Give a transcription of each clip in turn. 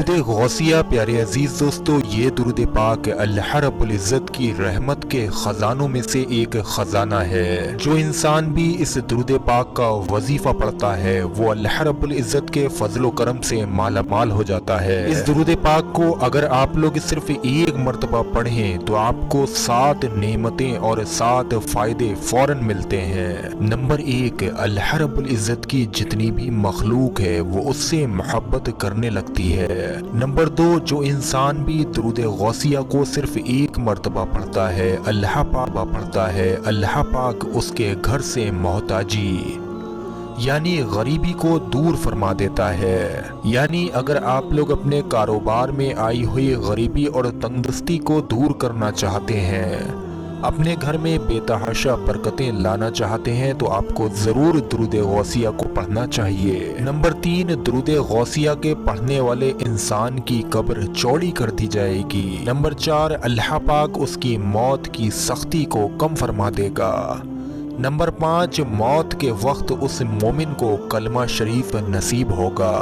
درود غوثیہ پیارے عزیز دوستو، یہ درود پاک اللہ رب العزت کی رحمت کے خزانوں میں سے ایک خزانہ ہے۔ جو انسان بھی اس درود پاک کا وظیفہ پڑھتا ہے وہ اللہ رب العزت کے فضل و کرم سے مالا مال ہو جاتا ہے۔ اس درود پاک کو اگر آپ لوگ صرف ایک مرتبہ پڑھیں تو آپ کو 7 نعمتیں اور 7 فائدے فوراً ملتے ہیں۔ نمبر 1، اللہ رب العزت کی جتنی بھی مخلوق ہے وہ اس سے محبت کرنے لگتی ہے۔ نمبر 2، جو انسان بھی درود غوثیہ کو صرف ایک مرتبہ پڑھتا ہے اللہ پاک اس کے گھر سے محتاجی یعنی غریبی کو دور فرما دیتا ہے۔ یعنی اگر آپ لوگ اپنے کاروبار میں آئی ہوئی غریبی اور تنگدستی کو دور کرنا چاہتے ہیں، اپنے گھر میں بے تحاشا برکتیں لانا چاہتے ہیں تو آپ کو ضرور درود غوثیہ کو پڑھنا چاہیے۔ نمبر 3، درود غوثیہ کے پڑھنے والے انسان کی قبر چوڑی کر دی جائے گی۔ نمبر 4، اللہ پاک اس کی موت کی سختی کو کم فرما دے گا۔ نمبر 5، موت کے وقت اس مومن کو کلمہ شریف نصیب ہوگا۔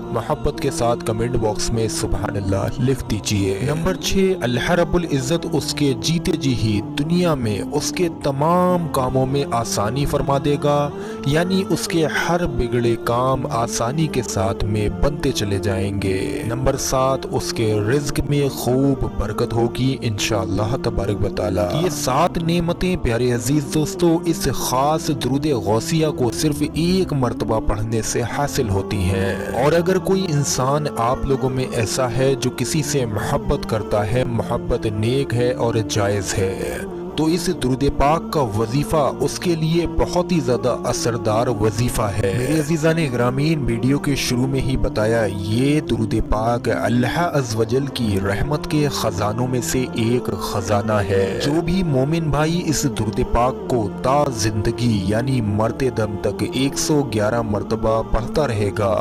محبت کے ساتھ کمنٹ باکس میں سبحان اللہ لکھ دیجئے۔ نمبر 6، اللہ رب العزت اس کے جیتے جی ہی دنیا میں اس کے تمام کاموں میں آسانی فرما دے گا، یعنی اس کے ہر بگڑے کام آسانی کے ساتھ میں بنتے چلے جائیں گے۔ نمبر 7، اس کے رزق میں خوب برکت ہوگی انشاءاللہ تبارک و تعالی۔ یہ 7 نعمتیں پیارے عزیز دوستو اس خاص درود غوثیہ کو صرف ایک مرتبہ پڑھنے سے حاصل ہوتی ہیں۔ اور اگر کوئی انسان آپ لوگوں میں ایسا ہے جو کسی سے محبت کرتا ہے، محبت نیک ہے اور جائز ہے، تو اس درود پاک کا وظیفہ اس کے لیے بہت ہی زیادہ اثردار وظیفہ ہے۔ میرے عزیزان گرامین، ویڈیو کے شروع میں ہی بتایا، یہ درود پاک اللہ عز و جل کی رحمت کے خزانوں میں سے ایک خزانہ ہے۔ جو بھی مومن بھائی اس درود پاک کو تا زندگی یعنی مرتے دم تک 111 مرتبہ پڑھتا رہے گا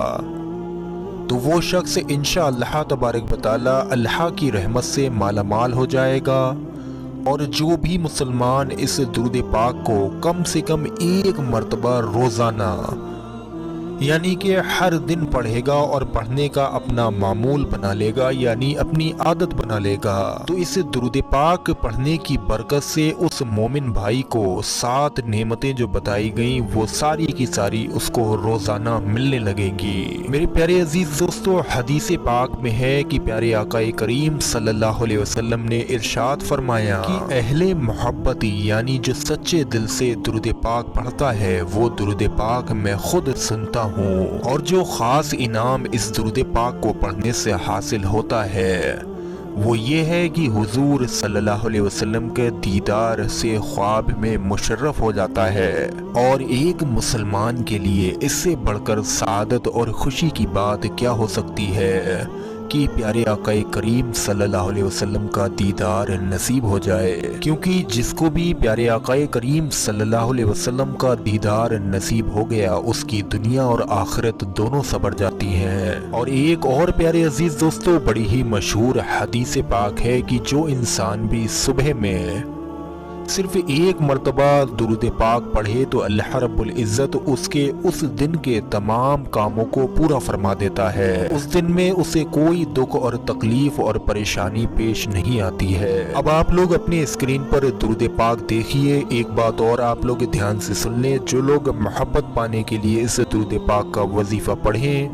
تو وہ شخص انشاءاللہ تبارک و تعالی اللہ کی رحمت سے مالا مال ہو جائے گا۔ اور جو بھی مسلمان اس درود پاک کو کم سے کم ایک مرتبہ روزانہ یعنی کہ ہر دن پڑھے گا اور پڑھنے کا اپنا معمول بنا لے گا یعنی اپنی عادت بنا لے گا، تو اس درود پاک پڑھنے کی برکت سے اس مومن بھائی کو 7 نعمتیں جو بتائی گئیں وہ ساری کی ساری اس کو روزانہ ملنے لگیں گی۔ میرے پیارے عزیز دوستو، حدیث پاک میں ہے کہ پیارے آقا کریم صلی اللہ علیہ وسلم نے ارشاد فرمایا کہ اہل محبت یعنی جو سچے دل سے درود پاک پڑھتا ہے وہ درود پاک میں خود سنتا ہوں، اور جو خاص انعام اس درود پاک کو پڑھنے سے حاصل ہوتا ہے وہ یہ ہے کہ حضور صلی اللہ علیہ وسلم کے دیدار سے خواب میں مشرف ہو جاتا ہے۔ اور ایک مسلمان کے لیے اس سے بڑھ کر سعادت اور خوشی کی بات کیا ہو سکتی ہے کہ پیارے آقا کریم صلی اللہ علیہ وسلم کا دیدار نصیب ہو جائے، کیونکہ جس کو بھی پیارے آقا کریم صلی اللہ علیہ وسلم کا دیدار نصیب ہو گیا اس کی دنیا اور آخرت دونوں سنور جاتی ہیں۔ اور ایک اور پیارے عزیز دوستو بڑی ہی مشہور حدیث پاک ہے کہ جو انسان بھی صبح میں صرف ایک مرتبہ درود پاک پڑھے تو اللہ رب العزت اس کے اس دن کے تمام کاموں کو پورا فرما دیتا ہے۔ اس دن میں اسے کوئی دکھ اور تکلیف اور پریشانی پیش نہیں آتی ہے۔ اب آپ لوگ اپنے اسکرین پر درود پاک دیکھیے، ایک بات اور آپ لوگ دھیان سے سن لیں، جو لوگ محبت پانے کے لیے اس درود پاک کا وظیفہ پڑھیں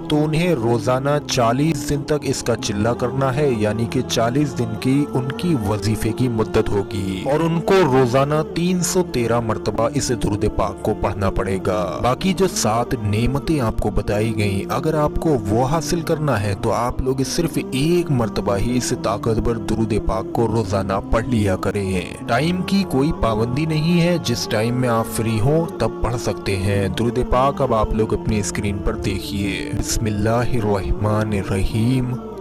تو انہیں روزانہ 40 دن تک اس کا چلہ کرنا ہے، یعنی کہ 40 دن کی ان کی وظیفے کی مدت ہوگی، اور ان کو روزانہ 313 مرتبہ اس درود پاک کو پڑھنا پڑے گا۔ باقی جو 7 نعمتیں آپ کو بتائی گئیں اگر آپ کو وہ حاصل کرنا ہے تو آپ لوگ صرف ایک مرتبہ ہی اس طاقتور درود پاک کو روزانہ پڑھ لیا کریں۔ ٹائم کی کوئی پابندی نہیں ہے، جس ٹائم میں آپ فری ہوں تب پڑھ سکتے ہیں درود پاک۔ اب آپ لوگ اپنی اسکرین پر دیکھیے، بسم اللہ الرحمن الرحیم،